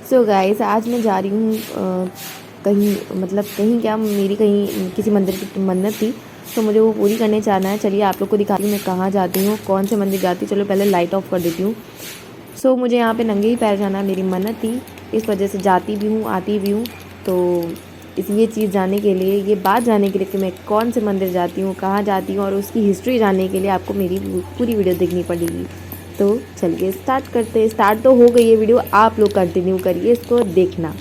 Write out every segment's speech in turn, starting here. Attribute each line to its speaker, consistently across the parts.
Speaker 1: So guys आज मैं जा रही हूँ कहीं, मतलब कहीं क्या, मेरी कहीं किसी मंदिर की मन्नत थी, तो मुझे वो पूरी करने जाना है। चलिए आप लोग को दिखाती हूँ मैं कहाँ जाती हूँ, कौन से मंदिर जाती हूँ। चलो पहले लाइट ऑफ कर देती हूँ। सो मुझे यहाँ पे नंगे ही पैर जाना है, मेरी मन्नत थी, इस वजह से जाती भी हूँ आती भी हूँ। तो ये चीज़ जानने के लिए, ये बात जानने के लिए कि मैं कौन से मंदिर जाती हूँ, कहाँ जाती हूँ और उसकी हिस्ट्री जानने के लिए आपको मेरी पूरी वीडियो देखनी पड़ेगी। तो चलिए स्टार्ट करते हैं। स्टार्ट तो हो गई है वीडियो, आप लोग कंटिन्यू करिए इसको देखना।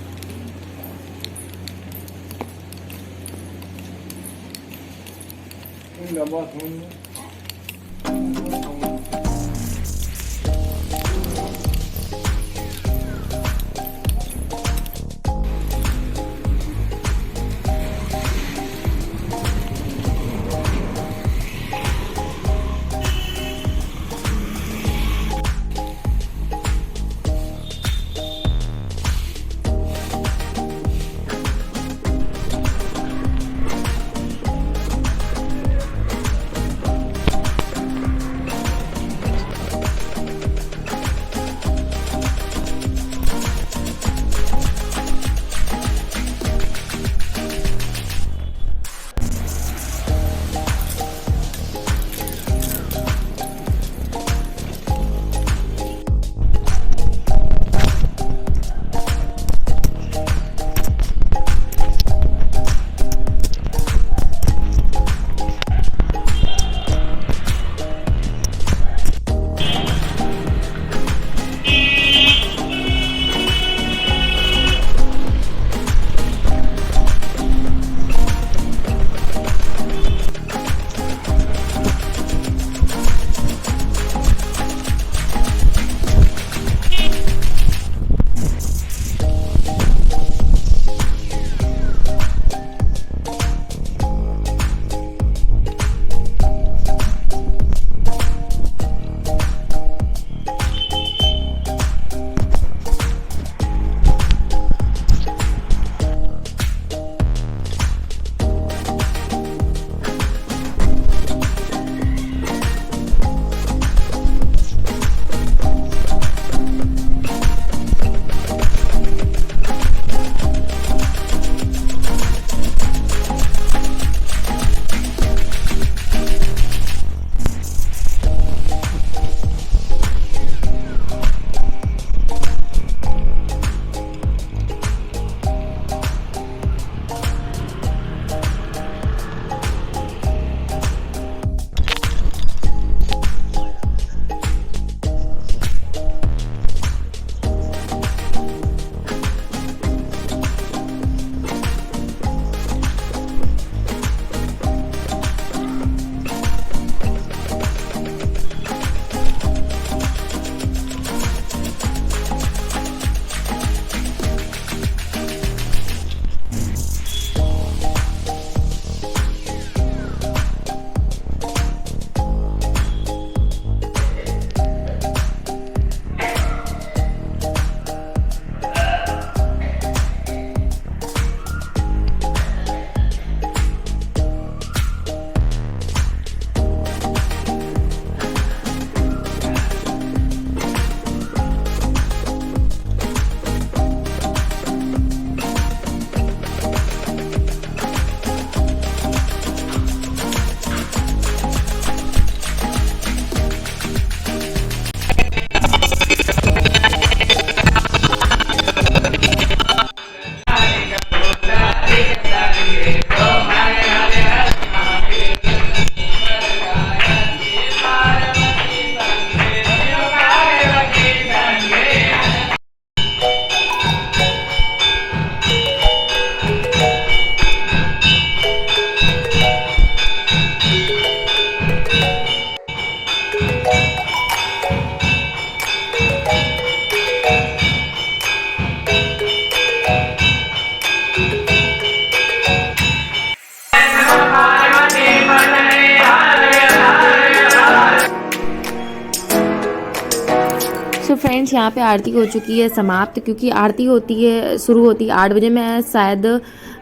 Speaker 1: फ्रेंड्स यहाँ पे आरती हो चुकी है समाप्त, क्योंकि आरती होती है शुरू होती है 8 बजे। मैं शायद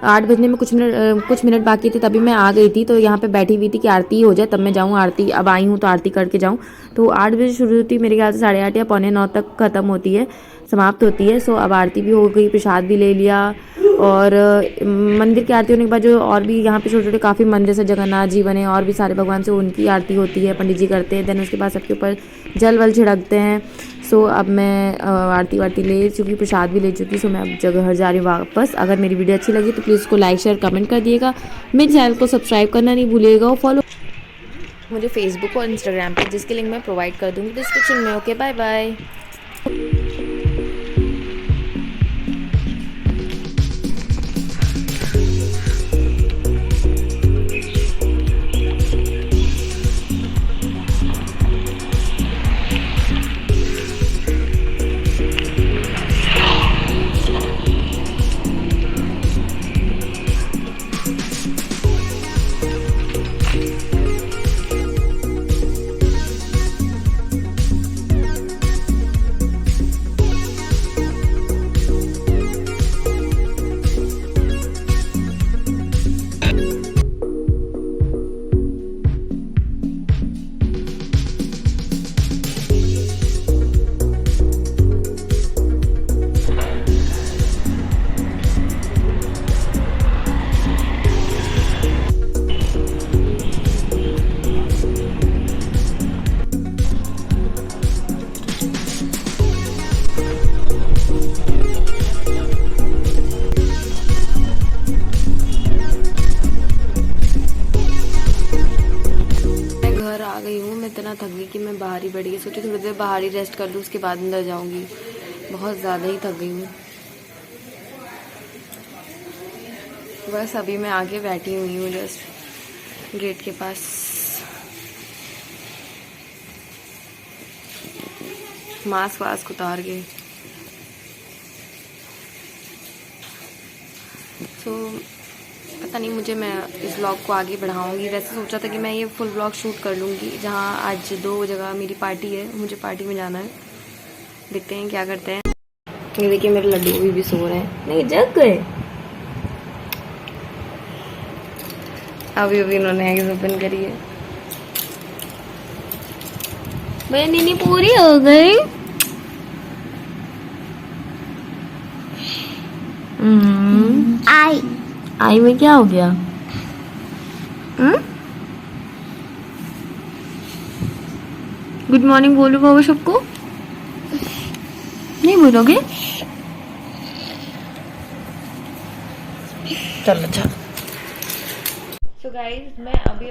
Speaker 1: 8 बजने में कुछ मिनट बाकी थे तभी मैं आ गई थी, तो यहाँ पे बैठी हुई थी कि आरती हो जाए तब मैं जाऊँ। आरती अब आई हूँ तो आरती करके जाऊँ। तो 8 बजे शुरू होती है, मेरे ख्याल से 8:30 या 8:45 तक ख़त्म होती है, समाप्त होती है। सो अब आरती भी हो गई, प्रसाद भी ले लिया, और मंदिर की आरती होने के बाद जो और भी यहाँ पे छोटे छोटे काफ़ी मंदिर से जगन्नाथ जी बने और भी सारे भगवान से उनकी आरती होती है, पंडित जी करते हैं। देन उसके बाद सबके ऊपर जल वल छिड़कते हैं। सो अब मैं आरती वारती ले चुकी, प्रसाद भी ले चुकी। सो मैं अब घर जा रही हूँ वापस। अगर मेरी वीडियो अच्छी लगी तो प्लीज़ उसको लाइक शेयर कमेंट कर दिएगा। मेरे चैनल को सब्सक्राइब करना नहीं भूलिएगा और फॉलो मुझे फेसबुक और इंस्टाग्राम पे, जिसकी लिंक मैं प्रोवाइड कर दूँगी डिस्क्रिप्शन में। Okay, bye bye. आ गई हूँ। मैं इतना थक गई कि मैं बाहर ही बैठ गई। सोची थोड़ी देर बाहर ही रेस्ट कर लूँ, उसके बाद अंदर जाऊँगी। बहुत ज़्यादा ही थक गई हूँ। बस अभी मैं आगे बैठी हुई हूँ जस्ट गेट के पास। मास्क वास्क उतार के। पता नहीं मुझे, मैं इस व्लॉग को आगे बढ़ाऊंगी। वैसे सोचा था कि मैं ये फुल व्लॉग शूट कर लूँगी, जहाँ आज 2 जगह मेरी पार्टी है, मुझे पार्टी में जाना है। देखते हैं क्या करते हैं। ये देखिए मेरे लड्डू भी सो रहे हैं, नहीं जग गए। अभी इन्होंने एग्स ओपन करी है। मेरी नीनी पूरी हो गई। आई में क्या हो गया? गुड मॉर्निंग बोलो बाबा सबको। नहीं बोलोगे? चलो चलो। सो गाइस, मैं अभी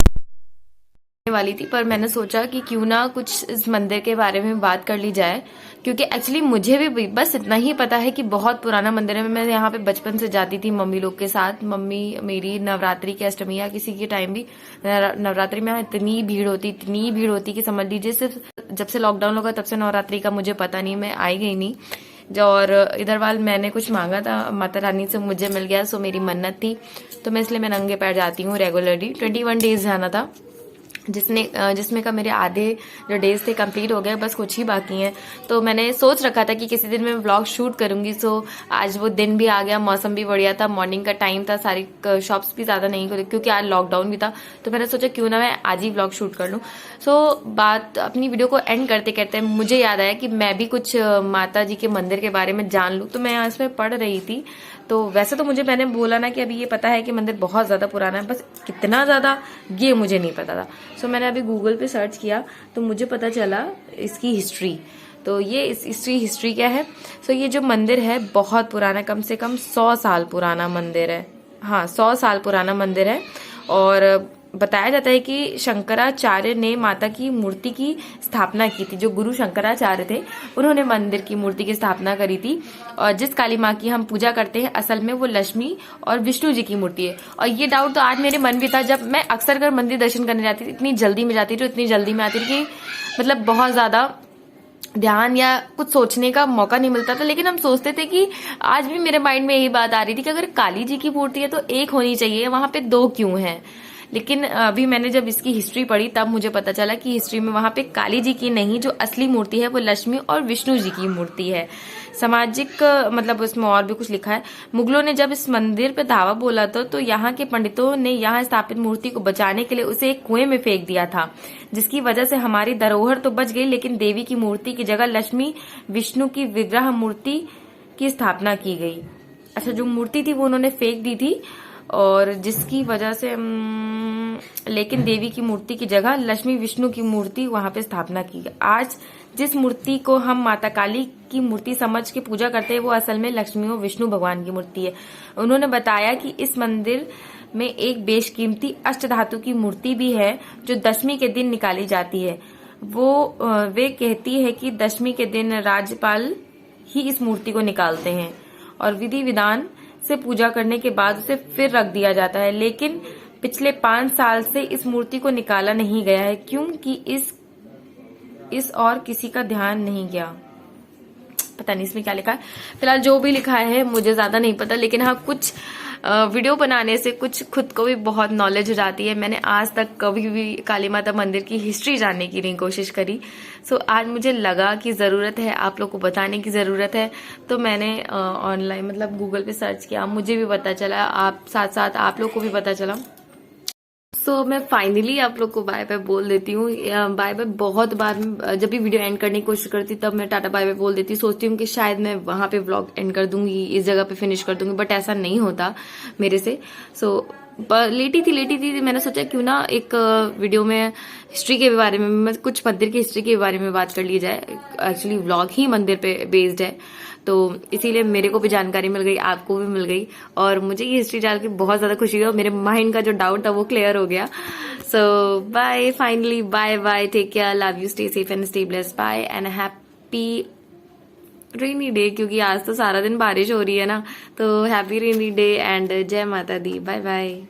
Speaker 1: वाली थी, पर मैंने सोचा कि क्यों ना कुछ इस मंदिर के बारे में बात कर ली जाए, क्योंकि एक्चुअली मुझे भी बस इतना ही पता है कि बहुत पुराना मंदिर है। मैं यहाँ पे बचपन से जाती थी मम्मी लोग के साथ। मम्मी मेरी नवरात्रि की अष्टमी या किसी के टाइम भी नवरात्रि में इतनी भीड़ होती कि समझ लीजिए सिर्फ जब से लॉकडाउन होगा तब से नवरात्रि का मुझे पता नहीं, मैं आई गई नहीं। और इधर वाल मैंने कुछ मांगा था माता रानी से, मुझे मिल गया। सो मेरी मन्नत थी, तो मैं इसलिए मैं नंगे पैर जाती हूँ रेगुलरली। 21 डेज जाना था, जिसमें का मेरे आधे जो डेज थे कंप्लीट हो गए, बस कुछ ही बाकी हैं। तो मैंने सोच रखा था कि किसी दिन मैं व्लॉग शूट करूंगी। सो आज वो दिन भी आ गया, मौसम भी बढ़िया था, मॉर्निंग का टाइम था, सारी शॉप्स भी ज्यादा नहीं खुली क्योंकि आज लॉकडाउन भी था। तो मैंने सोचा क्यों ना मैं आज ही व्लॉग शूट कर लूं। सो बात अपनी वीडियो को एंड करते करते मुझे याद आया कि मैं भी कुछ माता जी के मंदिर के बारे में जान लूं। तो मैं यहाँ इसमें पढ़ रही थी। तो वैसे तो मुझे, मैंने बोला ना कि अभी ये पता है कि मंदिर बहुत ज्यादा पुराना है, बस कितना ज्यादा ये मुझे नहीं पता था। सो मैंने अभी गूगल पे सर्च किया तो मुझे पता चला इसकी हिस्ट्री। तो ये इसकी हिस्ट्री क्या है? सो ये जो मंदिर है बहुत पुराना, कम से कम 100 साल पुराना मंदिर है। हाँ, 100 साल पुराना मंदिर है। और बताया जाता है कि शंकराचार्य ने माता की मूर्ति की स्थापना की थी। जो गुरु शंकराचार्य थे उन्होंने मंदिर की मूर्ति की स्थापना करी थी। और जिस काली माँ की हम पूजा करते हैं असल में वो लक्ष्मी और विष्णु जी की मूर्ति है। और ये डाउट तो आज मेरे मन भी था, जब मैं अक्सर कर मंदिर दर्शन करने जाती थी, इतनी जल्दी में जाती थी, इतनी जल्दी में आती थी कि मतलब बहुत ज्यादा ध्यान या कुछ सोचने का मौका नहीं मिलता था। लेकिन हम सोचते थे कि आज भी मेरे माइंड में यही बात आ रही थी कि अगर काली जी की मूर्ति है तो एक होनी चाहिए, वहां पे 2 क्यों है? लेकिन अभी मैंने जब इसकी हिस्ट्री पढ़ी तब मुझे पता चला कि हिस्ट्री में वहां पे काली जी की नहीं, जो असली मूर्ति है वो लक्ष्मी और विष्णु जी की मूर्ति है। सामाजिक मतलब उसमें और भी कुछ लिखा है। मुगलों ने जब इस मंदिर पे धावा बोला था तो यहाँ के पंडितों ने यहाँ स्थापित मूर्ति को बचाने के लिए उसे एक कुएं में फेंक दिया था, जिसकी वजह से हमारी धरोहर तो बच गई, लेकिन देवी की मूर्ति की जगह लक्ष्मी विष्णु की विग्रह मूर्ति की स्थापना की गई। अच्छा, जो मूर्ति थी वो उन्होंने फेंक दी थी और जिसकी वजह से लेकिन देवी की मूर्ति की जगह लक्ष्मी विष्णु की मूर्ति वहां पे स्थापना की गई। आज जिस मूर्ति को हम माता काली की मूर्ति समझ के पूजा करते हैं वो असल में लक्ष्मी और विष्णु भगवान की मूर्ति है। उन्होंने बताया कि इस मंदिर में एक बेशकीमती अष्टधातु की मूर्ति भी है जो दशमी के दिन निकाली जाती है। वे कहती है कि दशमी के दिन राज्यपाल ही इस मूर्ति को निकालते हैं और विधि विधान से पूजा करने के बाद उसे फिर रख दिया जाता है, लेकिन पिछले 5 साल से इस मूर्ति को निकाला नहीं गया है क्योंकि इस और किसी का ध्यान नहीं गया। पता नहीं इसमें क्या लिखा है, फिलहाल जो भी लिखा है मुझे ज्यादा नहीं पता, लेकिन हाँ कुछ वीडियो बनाने से कुछ खुद को भी बहुत नॉलेज हो जाती है। मैंने आज तक कभी भी काली माता मंदिर की हिस्ट्री जानने की नहीं कोशिश करी, सो आज मुझे लगा कि ज़रूरत है, आप लोग को बताने की ज़रूरत है, तो मैंने ऑनलाइन मतलब गूगल पे सर्च किया, मुझे भी पता चला, आप साथ साथ आप लोग को भी पता चला। सो मैं फाइनली आप लोग को बाय बाय बोल देती हूँ। बाय बाय बहुत बार जब भी वीडियो एंड करने की कोशिश करती तब मैं टाटा बाय बाय बोल देती, सोचती हूँ कि शायद मैं वहां पे व्लॉग एंड कर दूंगी, इस जगह पे फिनिश कर दूंगी, बट ऐसा नहीं होता मेरे से। सो लेटी थी मैंने सोचा क्यों ना एक वीडियो में हिस्ट्री के बारे में, कुछ मंदिर की हिस्ट्री के बारे में बात कर ली जाए। एक्चुअली व्लॉग ही मंदिर पे बेस्ड है, तो इसीलिए मेरे को भी जानकारी मिल गई, आपको भी मिल गई, और मुझे ये हिस्ट्री जान के बहुत ज्यादा खुशी हुई और मेरे माइंड का जो डाउट था वो क्लियर हो गया। So bye, finally bye bye, take care, love you, stay safe and stay blessed, bye and happy rainy day, क्योंकि आज तो सारा दिन बारिश हो रही है ना, तो हैप्पी रेनी डे एंड जय माता दी, बाय बाय।